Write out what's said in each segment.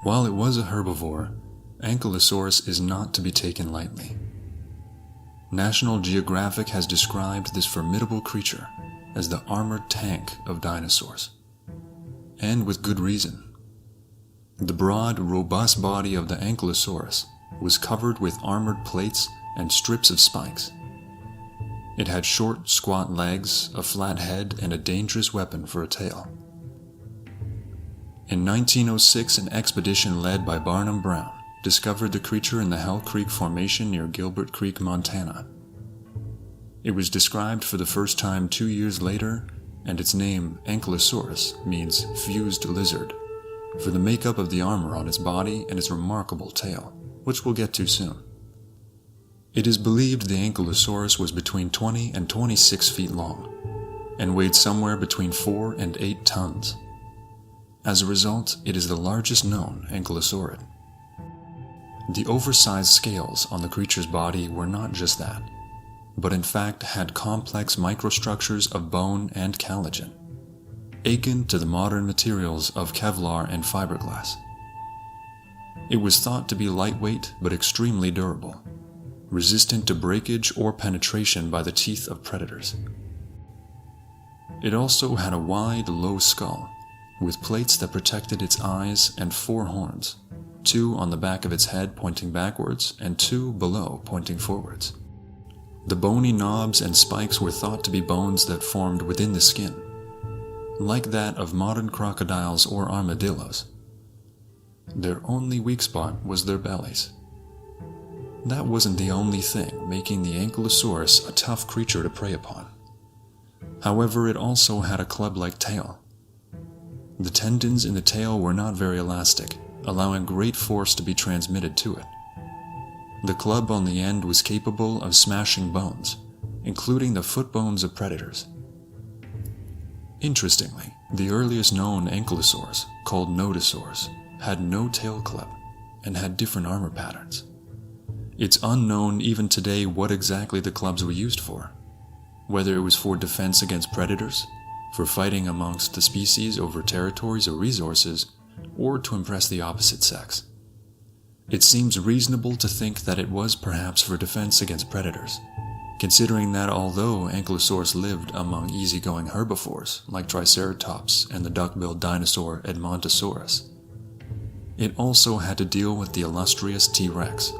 While it was a herbivore, Ankylosaurus is not to be taken lightly. National Geographic has described this formidable creature as the armored tank of dinosaurs. And with good reason. The broad, robust body of the Ankylosaurus was covered with armored plates and strips of spikes. It had short, squat legs, a flat head, and a dangerous weapon for a tail. In 1906, an expedition led by Barnum Brown discovered the creature in the Hell Creek Formation near Gilbert Creek, Montana. It was described for the first time 2 years later, and its name, Ankylosaurus, means fused lizard, for the makeup of the armor on its body and its remarkable tail, which we'll get to soon. It is believed the Ankylosaurus was between 20 and 26 feet long, and weighed somewhere between 4 and 8 tons. As a result, it is the largest known ankylosaurid. The oversized scales on the creature's body were not just that, but in fact had complex microstructures of bone and collagen, akin to the modern materials of Kevlar and fiberglass. It was thought to be lightweight but extremely durable, resistant to breakage or penetration by the teeth of predators. It also had a wide, low skull, with plates that protected its eyes and 4 horns, 2 on the back of its head pointing backwards and 2 below pointing forwards. The bony knobs and spikes were thought to be bones that formed within the skin, like that of modern crocodiles or armadillos. Their only weak spot was their bellies. That wasn't the only thing making the Ankylosaurus a tough creature to prey upon. However, it also had a club-like tail. The tendons in the tail were not very elastic, allowing great force to be transmitted to it. The club on the end was capable of smashing bones, including the foot bones of predators. Interestingly, the earliest known ankylosaurs, called nodosaurs, had no tail club and had different armor patterns. It's unknown even today what exactly the clubs were used for, whether it was for defense against predators, for fighting amongst the species over territories or resources, or to impress the opposite sex. It seems reasonable to think that it was perhaps for defense against predators, considering that although Ankylosaurus lived among easygoing herbivores like Triceratops and the duck-billed dinosaur Edmontosaurus, it also had to deal with the illustrious T-Rex.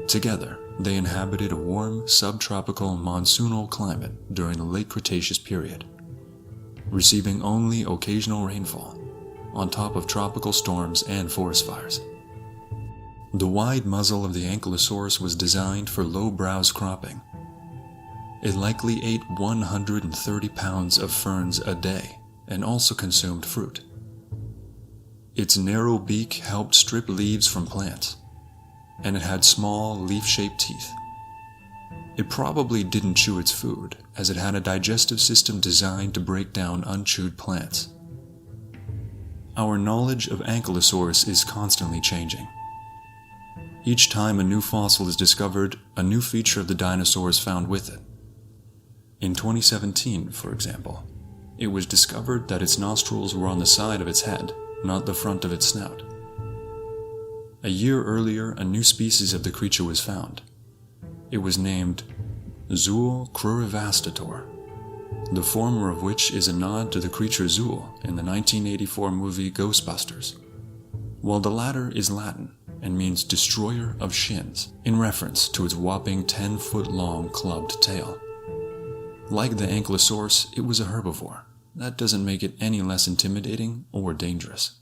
Together, they inhabited a warm, subtropical monsoonal climate during the late Cretaceous period, receiving only occasional rainfall, on top of tropical storms and forest fires. The wide muzzle of the Ankylosaurus was designed for low browse cropping. It likely ate 130 pounds of ferns a day and also consumed fruit. Its narrow beak helped strip leaves from plants, and it had small, leaf-shaped teeth. It probably didn't chew its food, as it had a digestive system designed to break down unchewed plants. Our knowledge of Ankylosaurus is constantly changing. Each time a new fossil is discovered, a new feature of the dinosaur is found with it. In 2017, for example, it was discovered that its nostrils were on the side of its head, not the front of its snout. A year earlier, a new species of the creature was found. It was named Zool crurivastator, the former of which is a nod to the creature Zool in the 1984 movie Ghostbusters, while the latter is Latin and means destroyer of shins, in reference to its whopping 10-foot-long clubbed tail. Like the Ankylosaurus, it was a herbivore. That doesn't make it any less intimidating or dangerous.